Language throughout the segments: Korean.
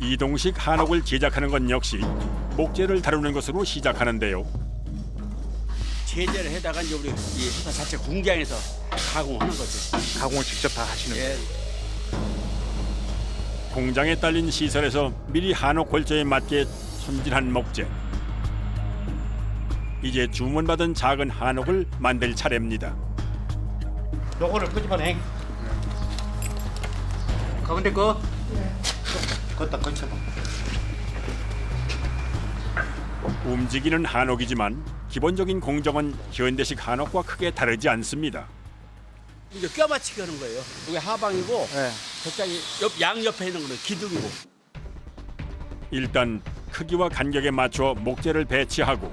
이동식 한옥을 제작하는 건 역시 목재를 다루는 것으로 시작하는데요. 제재를 해다가 이제 우리 이 회사 자체 공장에서 가공하는 거죠. 가공을 직접 다 하시는 거예요? 예. 공장에 딸린 시설에서 미리 한옥 골조에 맞게 손질한 목재. 이제 주문받은 작은 한옥을 만들 차례입니다. 요거를 끄집어내. 가운데 거. 걷다 걸쳐봐. 움직이는 한옥이지만 기본적인 공정은 현대식 한옥과 크게 다르지 않습니다. 이제 껴 맞추기 하는 거예요. 이게 하방이고 네. 저쪽이 양옆에 있는 거는 기둥이고. 일단 크기와 간격에 맞춰 목재를 배치하고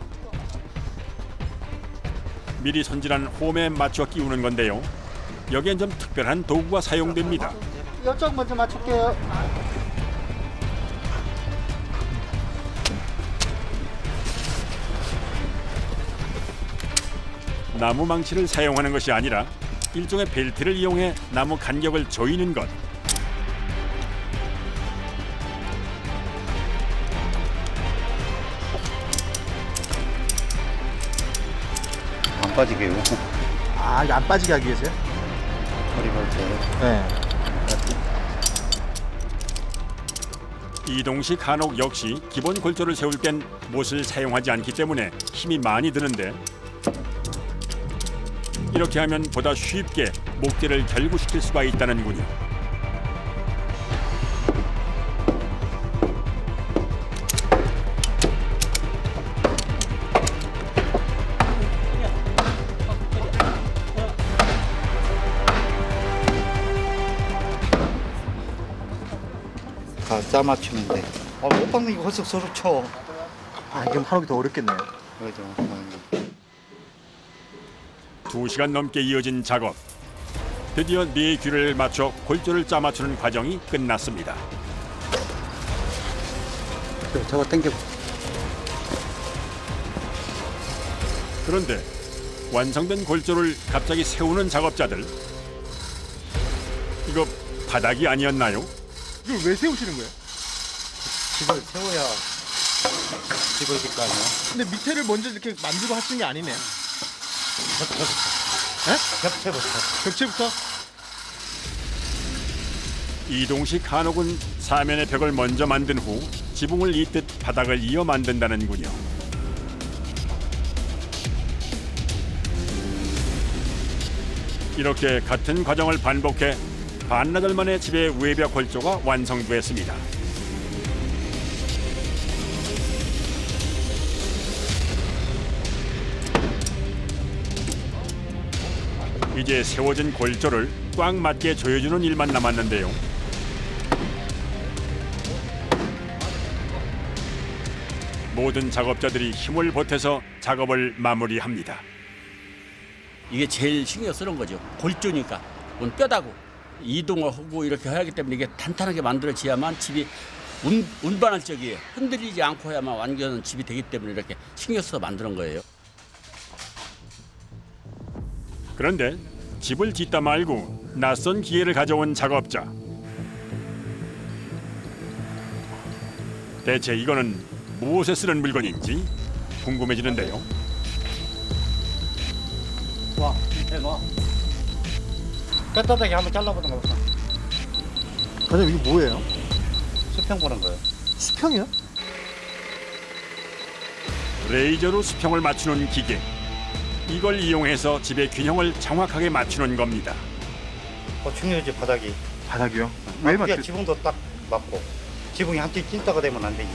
미리 손질한 홈에 맞춰 끼우는 건데요. 여기엔 좀 특별한 도구가 사용됩니다. 이쪽 먼저 맞출게요. 나무 망치를 사용하는 것이 아니라 일종의 벨트를 이용해 나무 간격을 조이는 것. 안 빠지게요. 아, 이게 안 빠지게 하기 위해서요? 머리 볼때. 네. 이동식 한옥 역시 기본 골조를 세울 땐 못을 사용하지 않기 때문에 힘이 많이 드는데 이렇게 하면 보다 쉽게 목재를 결구시킬 수가 있다는군요. 다 짜맞추는데. 못 박는 게 훨씬 서럽죠. 아, 이게 한옥이 더 어렵겠네요. 그죠. 2시간 넘게 이어진 작업. 드디어 네 귀를 맞춰 골조를 짜맞추는 과정이 끝났습니다. 저거 당겨. 그런데 완성된 골조를 갑자기 세우는 작업자들. 이거 바닥이 아니었나요? 이걸 왜 세우시는 거예요? 집을 세워야 집을 질 거 아니야. 근데 밑에를 먼저 이렇게 만들고 하시는 게 아니네요. 겹체부터. 벽체부터? 이동식 한옥은 사면의 벽을 먼저 만든 후 지붕을 잇듯 바닥을 이어 만든다는군요. 이렇게 같은 과정을 반복해 반나절 만에 집의 외벽 골조가 완성됐습니다. 이제 세워진 골조를 꽉 맞게 조여주는 일만 남았는데요. 모든 작업자들이 힘을 보태서 작업을 마무리합니다. 이게 제일 신경 쓰는 거죠. 골조니까. 그건 뼈다고. 이동을 하고 이렇게 해야 하기 때문에 이게 탄탄하게 만들어져야만 집이 운반할 적이에요. 흔들리지 않고 해야만 완전 집이 되기 때문에 이렇게 신경 써서 만드는 거예요. 그런데 집을 짓다 말고 낯선 기회를 가져온 작업자. 대체 이거는 무엇에 쓰는 물건인지 궁금해지는데요. 와, 밑에 놔. 뼈다귀 한번 잘라보는 거 보자. 과장님, 이게 뭐예요? 수평 보는 거예요. 수평이요? 레이저로 수평을 맞추는 기계. 이걸 이용해서 집의 균형을 정확하게 맞추는 겁니다. 중요하지 바닥이. 바닥이요? 왜 야, 맞죠? 지붕도 딱 맞고. 지붕이 한쪽 찐따가 되면 안 되지.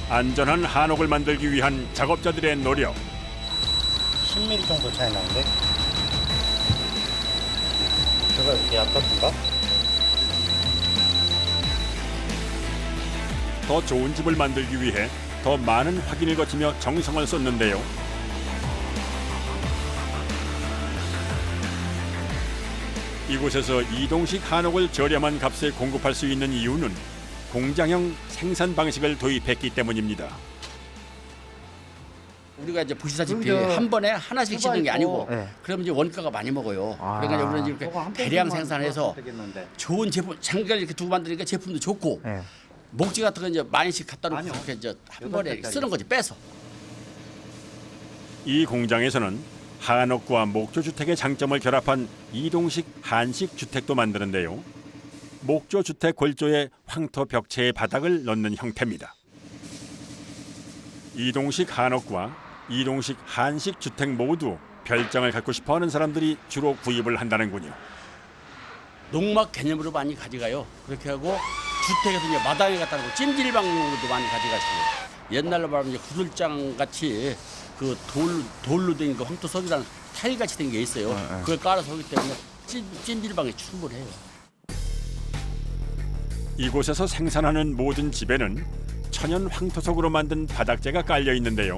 안전한 한옥을 만들기 위한 작업자들의 노력. 10mm 정도 차이 나는데. 제가 이렇게 얕았던가? 더 좋은 집을 만들기 위해 더 많은 확인을 거치며 정성을 쏟는데요. 이곳에서 이동식 한옥을 저렴한 값에 공급할 수 있는 이유는 공장형 생산 방식을 도입했기 때문입니다. 우리가 이제 보시다시피 그럼 한 번에 하나씩 짓는 게 아니고 네. 그러면 이제 원가가 많이 먹어요. 아. 그러니까 우리는 이렇게 저거 한 대량 팩만 생산해서 되겠는데. 좋은 제품 장기를 이렇게 두고 만드니까 제품도 좋고 네. 목재 같은 거 이제 많이씩 갖다 놓고 아니요. 그렇게 이제 한 여덟 번에 개짜리. 쓰는 거지 빼서. 이 공장에서는 한옥과 목조주택의 장점을 결합한 이동식 한식 주택도 만드는데요. 목조주택 골조에 황토 벽체의 바닥을 넣는 형태입니다. 이동식 한옥과 이동식 한식 주택 모두 별장을 갖고 싶어하는 사람들이 주로 구입을 한다는군요. 농막 개념으로 많이 가져가요. 그렇게 하고 주택에서 이제 마당에 갖다 놓고 찜질방용으로도 많이 가져가시고 옛날로 말하면 이제 구들장 같이 그 돌로 된 그 황토석이라는 타일 같이 된 게 있어요. 그걸 깔아서 하기 때문에 찜질방에 충분해요. 이곳에서 생산하는 모든 집에는 천연 황토석으로 만든 바닥재가 깔려 있는데요.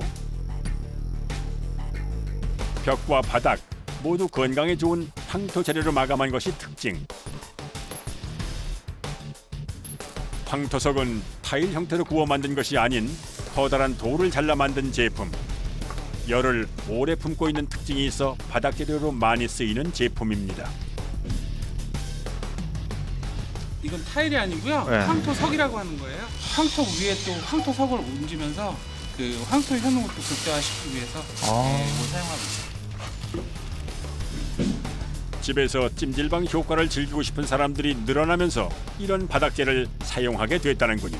벽과 바닥 모두 건강에 좋은 황토 재료로 마감한 것이 특징. 황토석은 타일 형태로 구워 만든 것이 아닌 커다란 돌을 잘라 만든 제품. 열을 오래 품고 있는 특징이 있어 바닥 재료로 많이 쓰이는 제품입니다. 이건 타일이 아니고요. 네. 황토석이라고 하는 거예요. 황토 위에 또 황토석을 얹으면서 그 황토의 효능을 또 극대화시키기 위해서 이걸 사용하고 있습니다. 집에서 찜질방 효과를 즐기고 싶은 사람들이 늘어나면서 이런 바닥재를 사용하게 됐다는군요.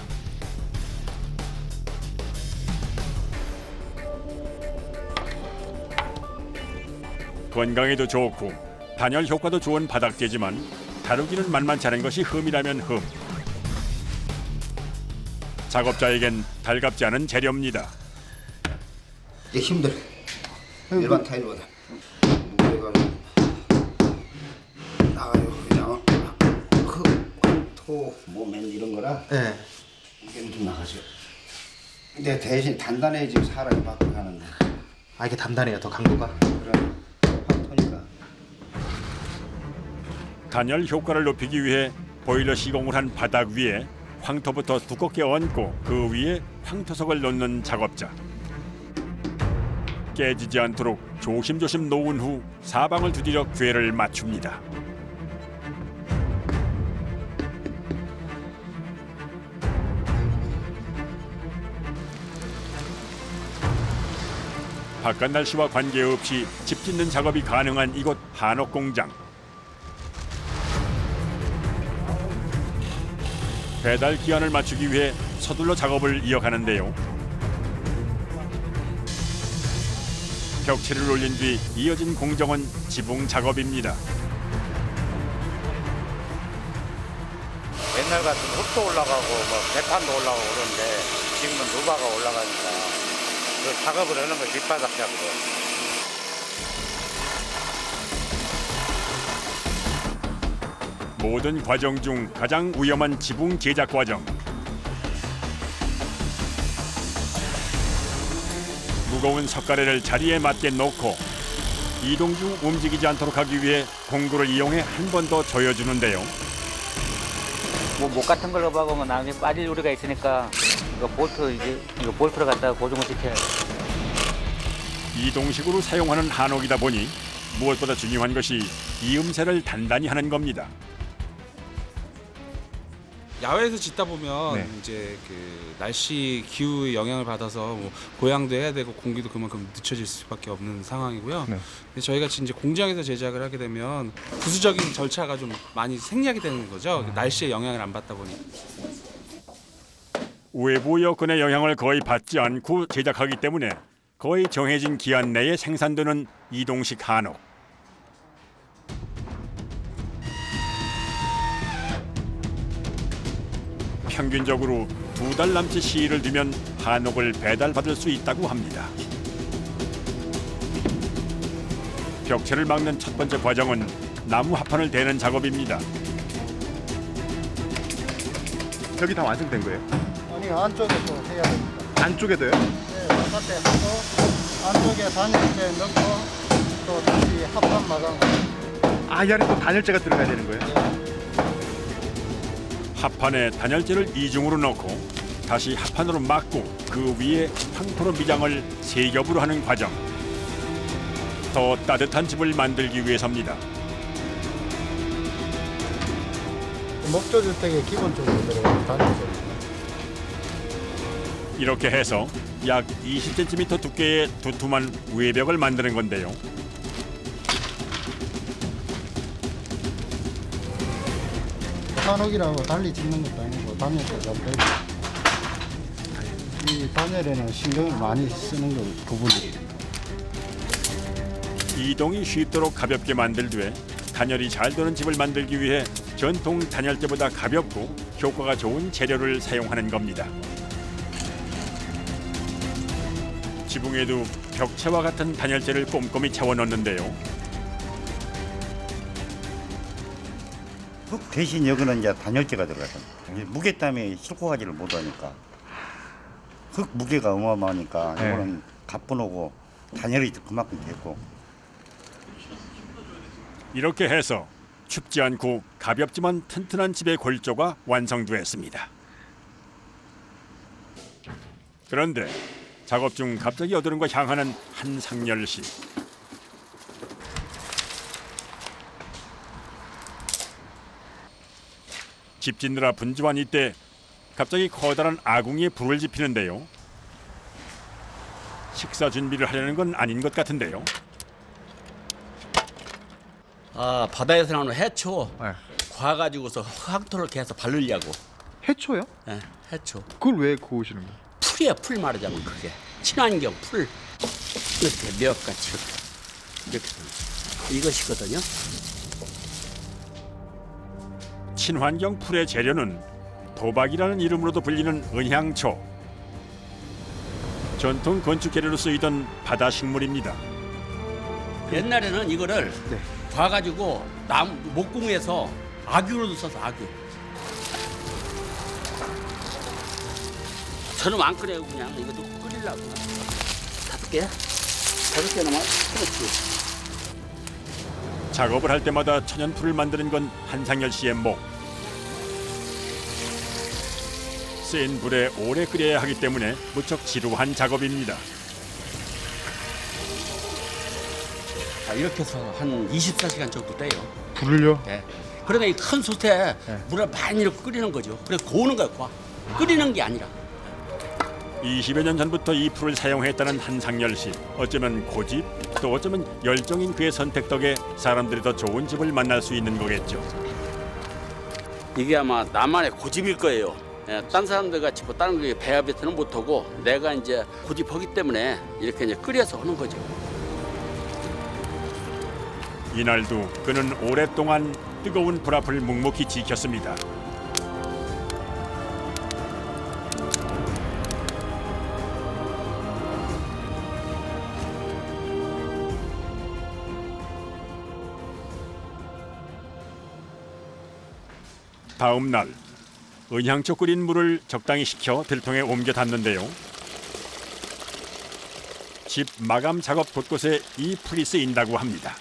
건강에도 좋고 단열 효과도 좋은 바닥재지만 다루기는 만만치 않은 것이 흠이라면 흠. 작업자에겐 달갑지 않은 재료입니다. 이게 힘들어. 일반 타일보다 무게가 나가요. 그냥 흙토 모멘 이런 거라 네. 무게는 좀 나가죠. 근데 대신 단단해지고 사람이 바꾸고 하는데 아 이게 단단해요. 더 강도가. 그런 황토니까. 단열 효과를 높이기 위해 보일러 시공을 한 바닥 위에 황토부터 두껍게 얹고 그 위에 황토석을 놓는 작업자. 깨지지 않도록 조심조심 놓은 후 사방을 두드려 궤를 맞춥니다. 바깥 날씨와 관계없이 집 짓는 작업이 가능한 이곳 한옥 공장. 배달 기한을 맞추기 위해 서둘러 작업을 이어가는데요. 벽체를 올린 뒤 이어진 공정은 지붕 작업입니다. 옛날 같으면 흙도 올라가고 뭐 대판도 올라가고 그러는데 지금은 누바가 올라가니까 그 작업을 하는 거 밑바닥 작업을. 모든 과정 중 가장 위험한 지붕 제작 과정. 무거운 석가래를 자리에 맞게 놓고 이동 중 움직이지 않도록 하기 위해 공구를 이용해 한 번 더 조여주는데요. 뭐 목 같은 걸로 박으면 나중에 빠질 우려가 있으니까 이거 볼트를 갖다가 고정을 시켜야 돼. 이동식으로 사용하는 한옥이다 보니 무엇보다 중요한 것이 이음새를 단단히 하는 겁니다. 야외에서 짓다 보면 네. 이제 그 날씨 기후의 영향을 받아서 뭐 고양도 해야 되고 공기도 그만큼 늦춰질 수밖에 없는 상황이고요. 네. 근데 저희 같이 이제 공장에서 제작을 하게 되면 부수적인 절차가 좀 많이 생략이 되는 거죠. 날씨의 영향을 안 받다 보니. 외부 여건의 영향을 거의 받지 않고 제작하기 때문에 거의 정해진 기한 내에 생산되는 이동식 한옥. 평균적으로 2달 남짓 시일을 두면 한옥을 배달받을 수 있다고 합니다. 벽체를 막는 첫 번째 과정은 나무 합판을 대는 작업입니다. 여기 다 완성된 거예요? 아니 안쪽에도 해야 됩니다. 안쪽에도요? 네, 바깥에 하고 안쪽에 단열재 넣고 또 다시 합판 마감. 아 이 안에 또 단열재가 들어가야 되는 거예요? 합판에 단열재를 이중으로 넣고 다시 합판으로 막고 그 위에 황토로 미장을 세 겹으로 하는 과정. 더 따뜻한 집을 만들기 위해서입니다. 목조주택에 기본적으로 들어가는 단열재. 이렇게 해서 약 20cm 두께의 두툼한 외벽을 만드는 건데요. 산옥이라고 달리 짓는 것도 아니고 단열재 잡대고. 이 단열에는 신경을 많이 쓰는 거 부분이. 이동이 쉽도록 가볍게 만들 뒤에 단열이 잘 도는 집을 만들기 위해 전통 단열재보다 가볍고 효과가 좋은 재료를 사용하는 겁니다. 지붕에도 벽체와 같은 단열재를 꼼꼼히 채워 넣는데요. 흙 대신 여기는 이제 단열재가 들어가서 무게 때문에 싣고 가지를 못하니까 흙 무게가 어마어마하니까 이거는 가뿐하고 단열이 그만큼 됐고. 이렇게 해서 춥지 않고 가볍지만 튼튼한 집의 골조가 완성되었습니다. 그런데 작업 중 갑자기 어디론가 향하는 한상열 씨. 집 짓느라 분주한 이때 갑자기 커다란 아궁이에 불을 지피는데요. 식사 준비를 하려는 건 아닌 것 같은데요. 아, 바다에서 나오는 해초 과가지고서 황토를 계속 바르려고. 해초요? 예, 해초. 그걸 왜 구우시는 거예요? 풀이야, 풀 말하자면 그게. 친환경 풀. 이렇게 몇같이 이렇게 이것이거든요. 친환경 풀의 재료는 도박이라는 이름으로도 불리는 은향초. 전통 건축 재료로 쓰이던 바다 식물입니다. 옛날에는 이거를 봐가지고 나무 목공에서 아규로도 써서 아규. 저는 안 끓여요. 그냥 이것도 끓이려고. 5개? 5개 넘어. 그렇지. 작업을 할 때마다 천연풀을 만드는 건 한상열 씨의 목. 센 불에 오래 끓여야 하기 때문에 무척 지루한 작업입니다. 자, 이렇게 해서 한 24시간 정도 돼요. 불을요? 네. 그러면 이 큰 솥에 물을 많이 이렇게 끓이는 거죠. 그래 고우는 거야, 고와. 끓이는 게 아니라. 20여 년 전부터 이 풀을 사용했다는 한상열 씨. 어쩌면 고집, 또 어쩌면 열정인 그의 선택 덕에 사람들이 더 좋은 집을 만날 수 있는 거겠죠. 이게 아마 나만의 고집일 거예요. 예, 딴 사람들 같이 뭐 다른 게 배합에서는 못하고 내가 이제 고집하기 때문에 이렇게 이제 끓여서 하는 거죠. 이날도 그는 오랫동안 뜨거운 불 앞을 묵묵히 지켰습니다. 다음 날 은향초 끓인 물을 적당히 식혀 들통에 옮겨 담는데요. 집 마감 작업 곳곳에 이 풀이 쓰인다고 합니다.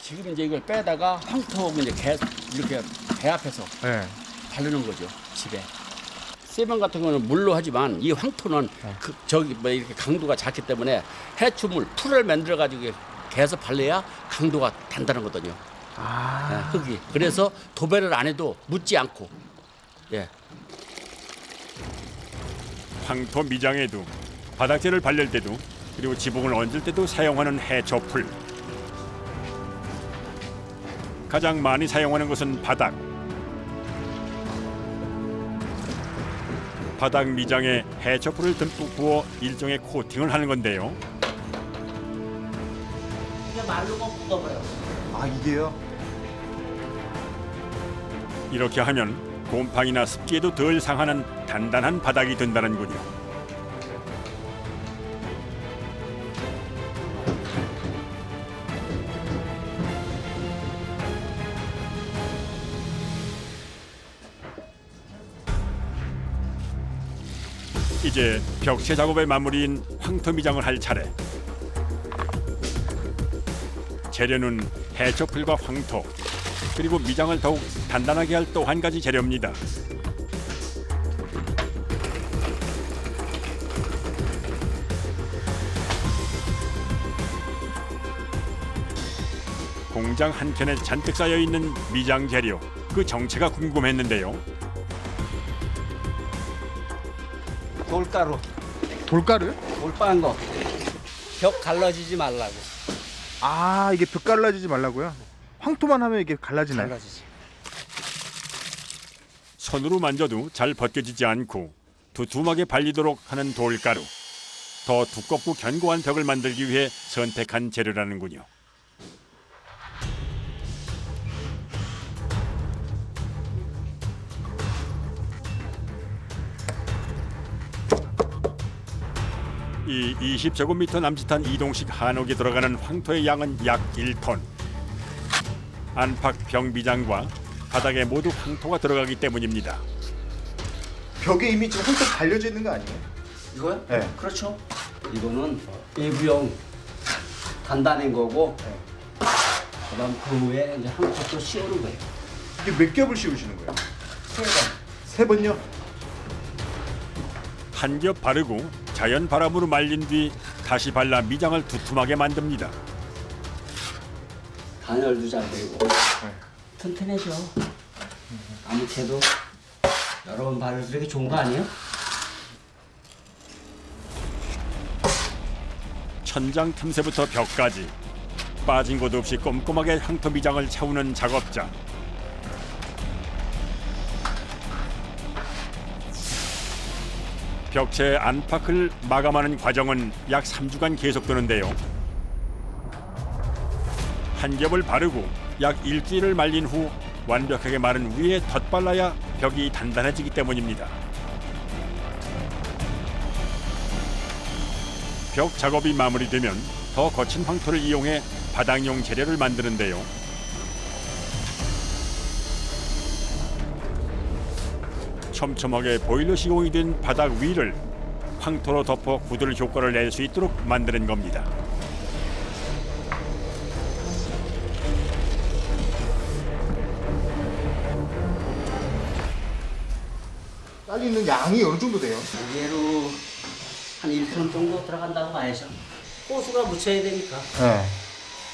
지금 이제 이걸 빼다가 황토 이제 이렇게 배합해서 바르는 거죠, 집에. 세면 같은 거는 물로 하지만 이 황토는 저기 뭐 이렇게 강도가 작기 때문에 해초물 풀을 만들어 가지고 계속 발라야 강도가 단단하거든요. 예, 흙이. 그래서 도배를 안 해도 묻지 않고. 예. 황토 미장에도 바닥재를 발릴 때도 그리고 지붕을 얹을 때도 사용하는 해초풀. 가장 많이 사용하는 것은 바닥. 바닥 미장에 해초풀을 듬뿍 부어 일종의 코팅을 하는 건데요. 이게 말로만 굽어버려. 아 이게요? 이렇게 하면 곰팡이나 습기에도 덜 상하는 단단한 바닥이 된다는군요. 이제 벽체 작업의 마무리인 황토 미장을 할 차례. 재료는 해초풀과 황토, 그리고 미장을 더욱 단단하게 할 또 한 가지 재료입니다. 공장 한켠에 잔뜩 쌓여 있는 미장 재료, 그 정체가 궁금했는데요. 돌가루, 돌가루요? 돌빠한 거. 벽 갈라지지 말라고. 아, 이게 벽 갈라지지 말라고요? 황토만 하면 이게 갈라지나요? 갈라지지. 손으로 만져도 잘 벗겨지지 않고 두툼하게 발리도록 하는 돌가루. 더 두껍고 견고한 벽을 만들기 위해 선택한 재료라는군요. 이 20제곱미터 남짓한 이동식 한옥에 들어가는 황토의 양은 약 1톤. 안팎 벽미장과 바닥에 모두 황토가 들어가기 때문입니다. 벽에 이미 지금 황토 발려져 있는 거 아니에요? 이거요? 네. 그렇죠. 이거는 일부용 단단한 거고, 그다음 그 위에 이제 한쪽도 씌우는 거예요. 이게 몇 겹을 씌우시는 거예요? 세 번. 세 번요? 한 겹 바르고 자연 바람으로 말린 뒤 다시 발라 미장을 두툼하게 만듭니다. 단열도 잘 되고 튼튼해져. 아무 채도 여러 번 바를수록 이렇게 좋은 거 아니에요? 천장 틈새부터 벽까지 빠진 곳 없이 꼼꼼하게 황토 미장을 채우는 작업자. 벽체 안팎을 마감하는 과정은 약 3주간 계속되는데요. 한 겹을 바르고 약 일주일을 말린 후 완벽하게 마른 위에 덧발라야 벽이 단단해지기 때문입니다. 벽 작업이 마무리되면 더 거친 황토를 이용해 바닥용 재료를 만드는데요. 촘촘하게 보일러 시공이 된 바닥 위를 황토로 덮어 구들 효과를 낼 수 있도록 만드는 겁니다. 딸리는 양이 어느 정도 돼요? 무게로 한 1톤 정도 들어간다고 봐야죠. 호수가 묻혀야 되니까 네.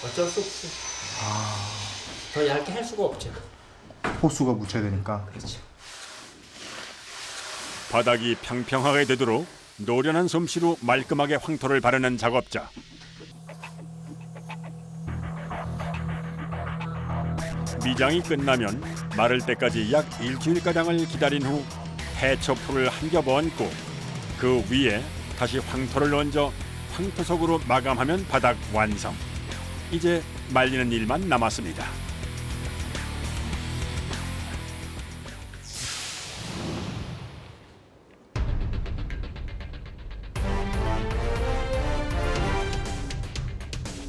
어쩔 수 없어. 더 얇게 할 수가 없죠. 호수가 묻혀야 되니까. 그렇죠. 바닥이 평평하게 되도록 노련한 솜씨로 말끔하게 황토를 바르는 작업자. 미장이 끝나면 마를 때까지 약 일주일가량을 기다린 후 해초풀을 한 겹 얹고 그 위에 다시 황토를 얹어 황토석으로 마감하면 바닥 완성. 이제 말리는 일만 남았습니다.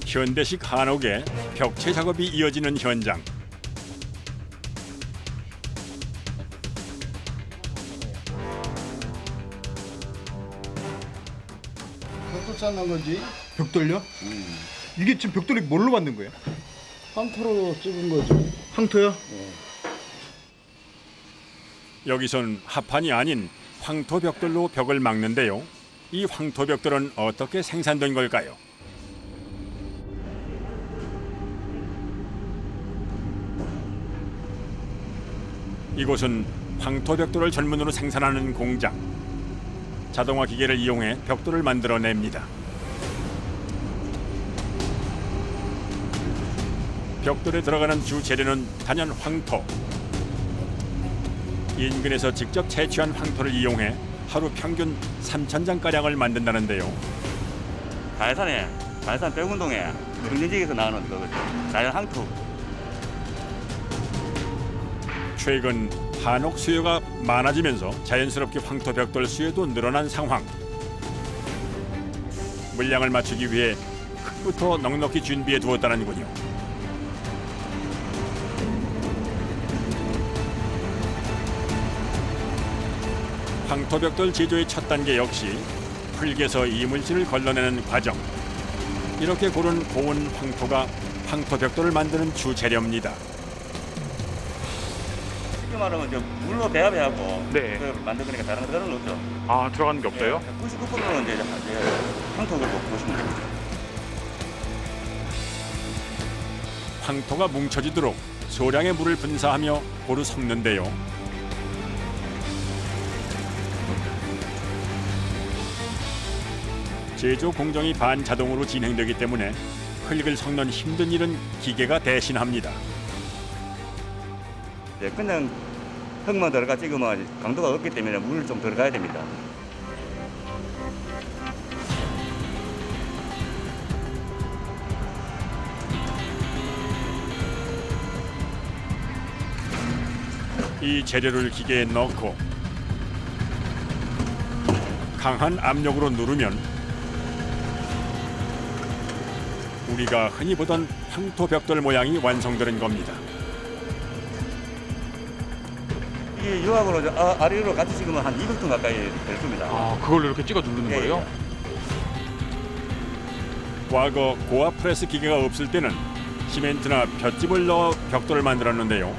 현대식 한옥에 벽체 작업이 이어지는 현장. 벽돌 쌓는 거지. 벽돌요? 이게 지금 벽돌이 뭘로 만든 거예요? 황토로 찍은 거지. 황토요? 여기선 합판이 아닌 황토 벽돌로 벽을 막는데요. 이 황토 벽돌은 어떻게 생산된 걸까요? 이곳은 황토 벽돌을 전문으로 생산하는 공장. 자동화 기계를 이용해 벽돌을 만들어냅니다. 벽돌에 들어가는 주 재료는 단연 황토. 인근에서 직접 채취한 황토를 이용해 하루 평균 3,000장가량을 만든다는데요. 다해산 백운동에 경전지역에서 나오는 거거든요. 자연 황토. 최근 한옥 수요가 많아지면서 자연스럽게 황토 벽돌 수요도 늘어난 상황. 물량을 맞추기 위해 흙부터 넉넉히 준비해 두었다는군요. 황토 벽돌 제조의 첫 단계 역시 흙에서 이물질을 걸러내는 과정. 이렇게 고른 고운 황토가 황토 벽돌을 만드는 주 재료입니다. 쉽게 말하면 이제 물로 배합해하고 네. 그걸 만든 거니까 다른 거 들어가는 거 없죠. 아, 들어가는 게 없어요? 99%는 이제 황토를 보시면 됩니다. 황토가 뭉쳐지도록 소량의 물을 분사하며 고루 섞는데요. 제조 공정이 반자동으로 진행되기 때문에 흙을 섞는 힘든 일은 기계가 대신합니다. 그냥 흙만 들어가 찍으면 강도가 없기 때문에 물을 좀 들어가야 됩니다. 이 재료를 기계에 넣고 강한 압력으로 누르면 우리가 흔히 보던 황토 벽돌 모양이 완성되는 겁니다. 이게 유압으로 아래로 같이 찍으면 한 200톤 가까이 될 겁니다. 아, 그걸로 이렇게 찍어 누르는 예, 거예요? 과거 고압 프레스 기계가 없을 때는 시멘트나 볏짚을 넣어 벽돌을 만들었는데요.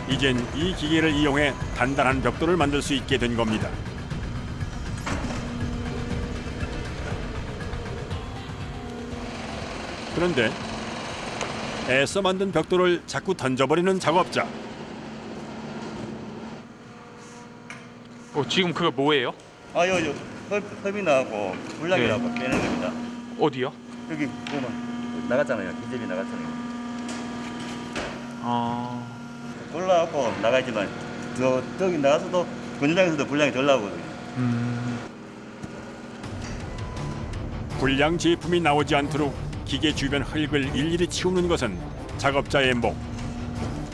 이젠 이 기계를 이용해 단단한 벽돌을 만들 수 있게 된 겁니다. 그런데 애써 만든 벽돌을 자꾸 던져버리는 작업자. 지금 그거 뭐예요? 요 흡이 나고 불량이 나고 빼는 겁니다. 어디요? 여기 보면 나갔잖아요. 기접이 나갔잖아요. 올라가고 나가지만 저기 나가서도 건조장에서도 불량이 덜 나오거든요. 불량 제품이 나오지 않도록 기계 주변 흙을 일일이 치우는 것은 작업자의 목.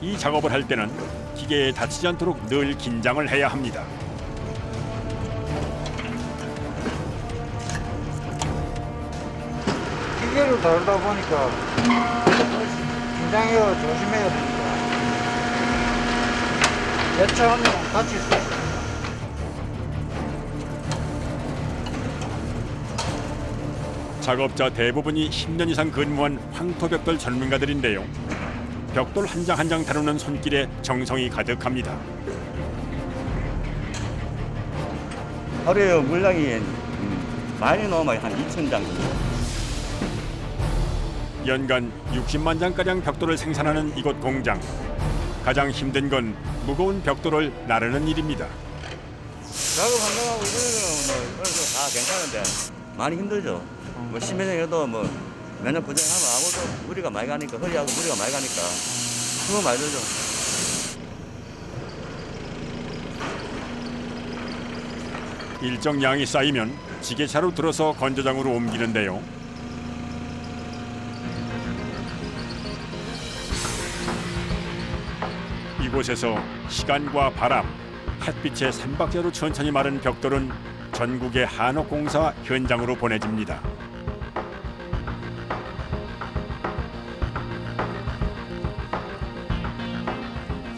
이 작업을 할 때는 기계에 다치지 않도록 늘 긴장을 해야 합니다. 기계로 다루다 보니까 긴장해요. 조심해야 됩니다. 여차하면 다칠 수 있습니다. 작업자 대부분이 10년 이상 근무한 황토벽돌 전문가들인데요. 벽돌 한 장 한 장 다루는 손길에 정성이 가득합니다. 하루에 물량이 많이 넣으면 한 2,000장 정도. 연간 60만 장가량 벽돌을 생산하는 이곳 공장. 가장 힘든 건 무거운 벽돌을 나르는 일입니다. 작업 한다고 이러면 그래서 다 괜찮은데 많이 힘들죠. 뭐 심해져도 뭐 몇 년 고생하면 아무도 무리가 많이 가니까 허리하고 무리가 많이 가니까 그거 많이 들죠. 일정 양이 쌓이면 지게차로 들어서 건조장으로 옮기는데요. 이곳에서 시간과 바람, 햇빛의 삼박자로 천천히 마른 벽돌은 전국의 한옥공사 현장으로 보내집니다.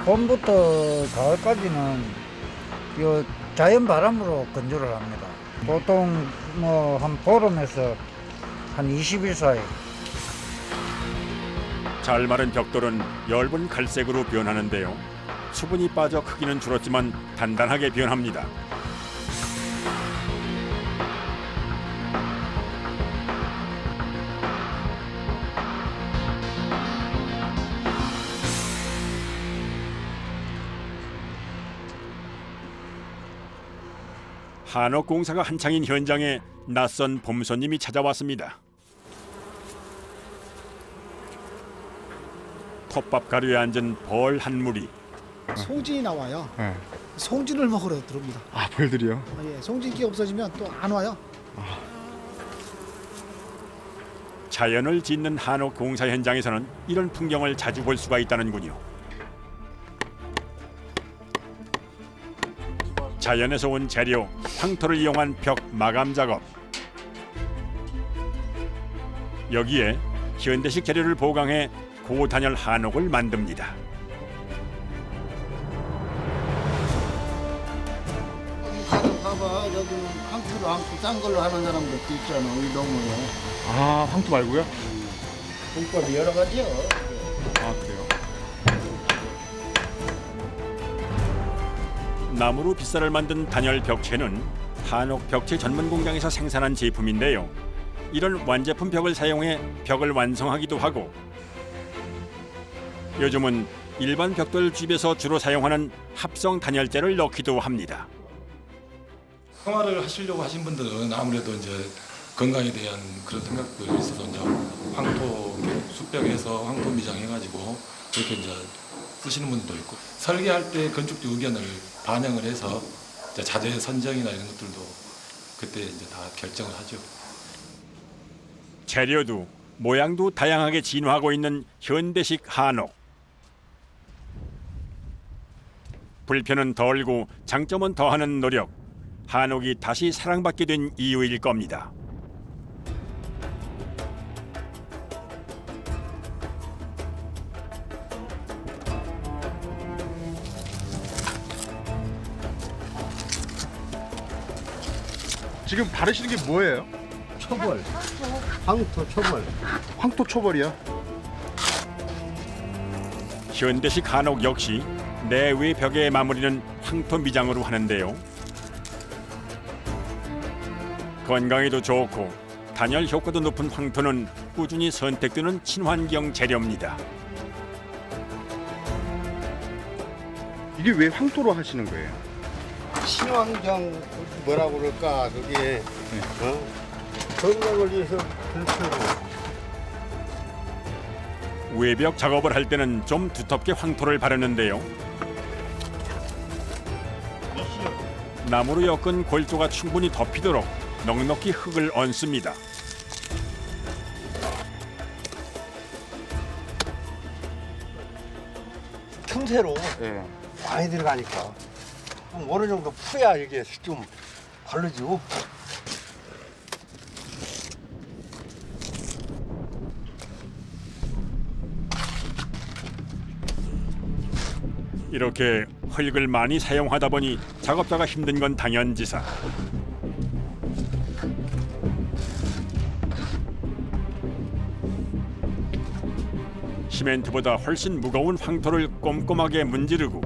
봄부터 가을까지는 요 자연 바람으로 건조를 합니다. 보통 뭐 한 보름에서 한 20일 사이. 잘 마른 벽돌은 엷은 갈색으로 변하는데요. 수분이 빠져 크기는 줄었지만 단단하게 변합니다. 한옥공사가 한창인 현장에 낯선 봄손님이 찾아왔습니다. 톱밥 가루에 앉은 벌 한 무리. 송진이 나와요. 네. 송진을 먹으러 들어옵니다. 아, 벌들이요? 예, 송진기 없어지면 또 안 와요. 자연을 짓는 한옥공사 현장에서는 이런 풍경을 자주 볼 수가 있다는군요. 자연에서 온 재료, 황토를 이용한 벽 마감 작업. 여기에 현대식 재료를 보강해 고단열 한옥을 만듭니다. 봐봐, 저기 황토로 황토 싼 걸로 하는 사람들도 있잖아, 우리 동네에. 아, 황토 말고요? 공법이 여러 가지요. 아, 그래요? 나무로 빗살을 만든 단열 벽체는 한옥 벽체 전문 공장에서 생산한 제품인데요. 이런 완제품 벽을 사용해 벽을 완성하기도 하고 요즘은 일반 벽돌 집에서 주로 사용하는 합성 단열재를 넣기도 합니다. 생활을 하시려고 하신 분들은 아무래도 이제 건강에 대한 그런 생각들이 있어서 이제 황토 숯벽에서 황토 미장해가지고 그렇게 이제 쓰시는 분들도 있고, 설계할 때 건축주 의견을 반영을 해서 이제 자재 선정이나 이런 것들도 그때 이제 다 결정을 하죠. 재료도 모양도 다양하게 진화하고 있는 현대식 한옥. 불편은 덜고 장점은 더하는 노력. 한옥이 다시 사랑받게 된 이유일 겁니다. 지금 바르시는 게 뭐예요? 초벌. 황토 초벌. 황토 초벌이요? 현대식 한옥 역시 내외 벽의 마무리는 황토 미장으로 하는데요. 건강에도 좋고 단열 효과도 높은 황토는 꾸준히 선택되는 친환경 재료입니다. 이게 왜 황토로 하시는 거예요? 친환경 뭐라고 그럴까 그게 건강을 위해서 그렇다고. 외벽 작업을 할 때는 좀 두텁게 황토를 바르는데요. 나무로 엮은 골조가 충분히 덮이도록 넉넉히 흙을 얹습니다. 틈새로 많이 들어가니까 좀 어느 정도 푸야 이게 좀 바르죠. 이렇게 흙을 많이 사용하다 보니 작업자가 힘든 건 당연지사. 시멘트보다 훨씬 무거운 황토를 꼼꼼하게 문지르고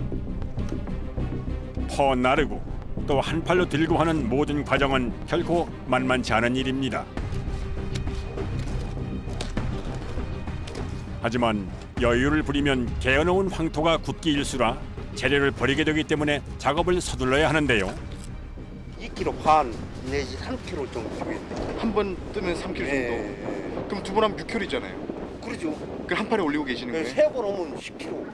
퍼나르고 또 한 팔로 들고 하는 모든 과정은 결코 만만치 않은 일입니다. 하지만 여유를 부리면 개어놓은 황토가 굳기 일수라 재료를 버리게 되기 때문에 작업을 서둘러야 하는데요. 2kg 반 내지 3kg 정도 되겠네. 한 번 뜨면 3kg 정도. 그럼 두 번 하면 6kg잖아요. 그러죠. 그 한 팔에 올리고 계시는 거예요? 세 번 오면 10kg.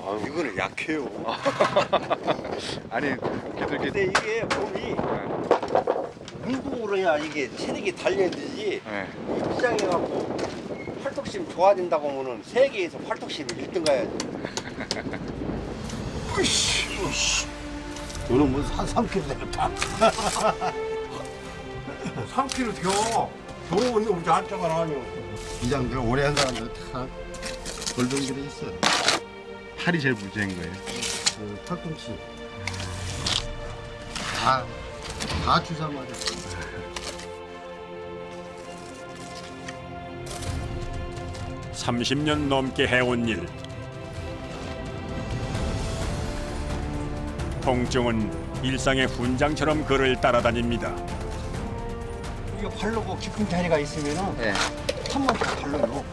아유, 이거는 약해요. 아니, 근데 이게 몸이 운동을 해야 이게 체력이 달려야되지. 입장해갖고 팔뚝심 좋아진다고 하면은 세계에서 팔뚝심이 1등 가야지. 으이씨. 너는 뭐 3kg 되겠다. 3kg 돼. 너 언제 우리 한자가 아니오. 이장들 오래 한 사람들 다 골병들이 있어. 팔이 제일 문제인 거예요. 그 팔꿈치. 다 주사 맞았어. (30년) 넘게 해온 일. 통증은 일상의 훈장처럼 그를 따라다닙니다. 이거 바르고 깊은 자리가 있으면은 한 번 더 바르고.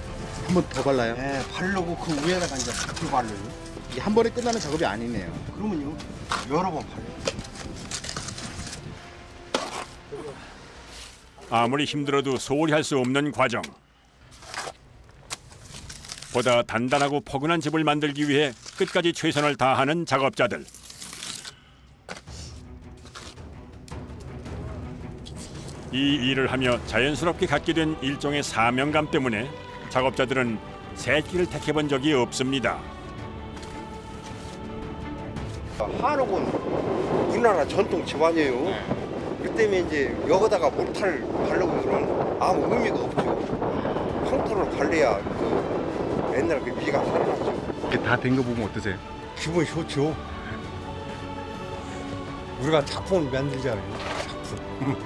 한 번 더 발라요? 네, 바르고 그 위에다가 이제 같이 바르요. 이게 한 번에 끝나는 작업이 아니네요. 그러면요 여러 번 바르요. 아무리 힘들어도 소홀히 할 수 없는 과정. 보다 단단하고 포근한 집을 만들기 위해 끝까지 최선을 다하는 작업자들. 이 일을 하며 자연스럽게 갖게 된 일종의 사명감 때문에 작업자들은 새 길을 택해본 적이 없습니다. 한옥은 우리나라 전통 집안이에요. 그 때문에 이제 여기다가 몰타를 바르고 그러면 아무 의미가 없죠. 황토를 발라야 그 옛날 그 미가 살아났죠. 이게 다 된 거 보면 어떠세요? 기분이 좋죠. 우리가 작품을 만들잖아요. 작품.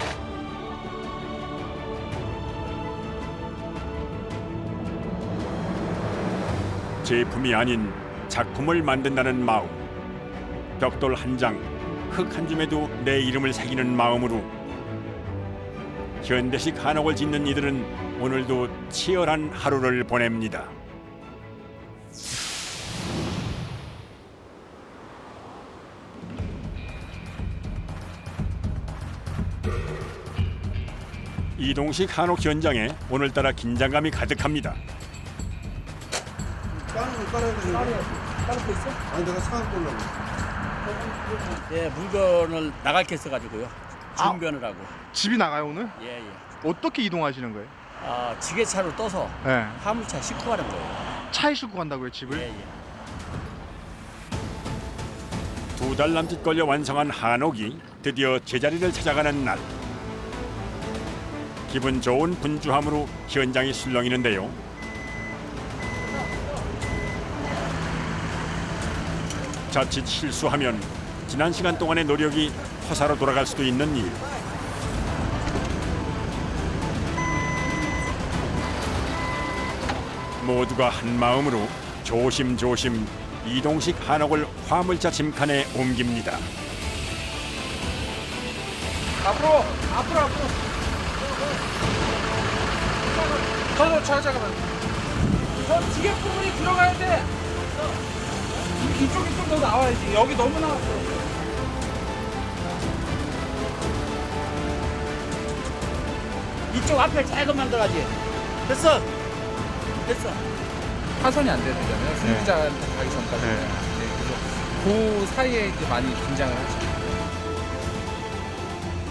제품이 아닌 작품을 만든다는 마음. 벽돌 한 장, 흙 한 줌에도 내 이름을 새기는 마음으로 현대식 한옥을 짓는 이들은 오늘도 치열한 하루를 보냅니다. 이동식 한옥 현장에 오늘따라 긴장감이 가득합니다. 까놓고 있어? 아니 내가 사갖고 올라고. 예, 물건을 나갈 게 있어가지고요. 준비하느라고. 집이 나가요 오늘? 예, 예. 어떻게 이동하시는 거예요? 지게차로 떠서 네. 화물차 싣고 가는 거예요. 차에 싣고 간다고요 집을? 예, 예. 2달 남짓 걸려 완성한 한옥이 드디어 제자리를 찾아가는 날. 기분 좋은 분주함으로 현장이 술렁이는데요. 자칫 실수하면 지난 시간 동안의 노력이 허사로 돌아갈 수도 있는 일. 모두가 한 마음으로 조심조심 이동식 한옥을 화물차 짐칸에 옮깁니다. 앞으로. 잠깐만. 저 지게 부분이 들어가야 돼. 이쪽이 좀 더 나와야지. 여기 너무 나왔어. 이쪽 앞에 조금만 들어가지. 됐어. 파손이 안 되는 거잖아요. 소유자한테 가기 전까지. 네, 그래서 그 사이에 이제 많이 긴장을 하죠.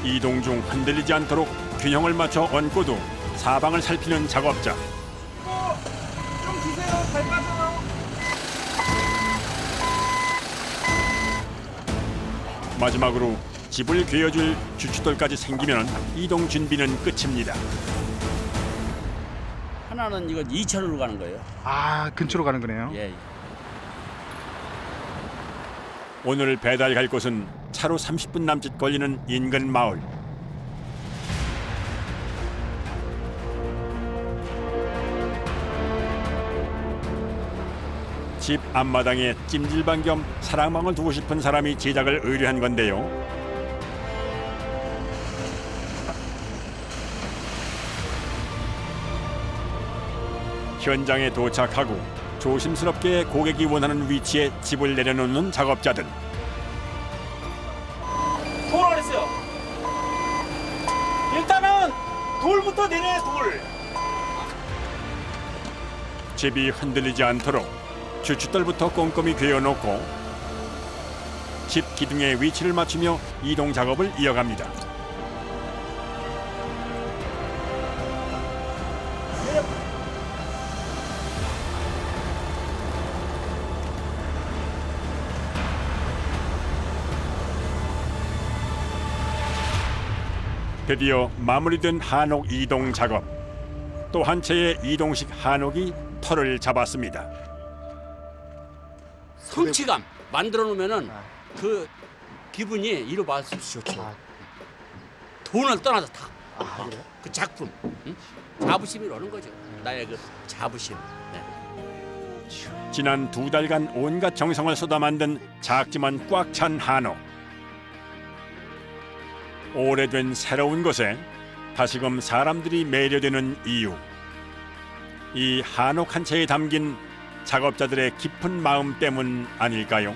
이동 중 흔들리지 않도록 균형을 맞춰 얹고도 사방을 살피는 작업자. 좀 주세요. 잘 빠져요. 마지막으로 집을 괴어줄 주춧돌까지 생기면 이동 준비는 끝입니다. 하나는 이거 2천으로 가는 거예요. 아 근처로 가는 거네요. 예, 예. 오늘 배달 갈 곳은 차로 30분 남짓 걸리는 인근 마을. 집 앞마당에 찜질방 겸 사랑방을 두고 싶은 사람이 제작을 의뢰한 건데요. 현장에 도착하고 조심스럽게 고객이 원하는 위치에 집을 내려놓는 작업자들. 돌 그랬어요. 일단은 돌부터 내려야 돌. 집이 흔들리지 않도록 주춧돌부터 꼼꼼히 괴어놓고 집 기둥의 위치를 맞추며 이동 작업을 이어갑니다. 드디어 마무리된 한옥 이동 작업. 또 한 채의 이동식 한옥이 털을 잡았습니다. 성취감 만들어 놓으면은 그 기분이 이루 말수 없이 좋죠. 돈을 떠나서 다. 그 작품, 응? 자부심이 오는 거죠. 나의 그 자부심. 네. 지난 2달간 온갖 정성을 쏟아 만든 작지만 꽉 찬 한옥. 오래된 새로운 곳에 다시금 사람들이 매료되는 이유. 이 한옥 한 채에 담긴 작업자들의 깊은 마음 때문 아닐까요?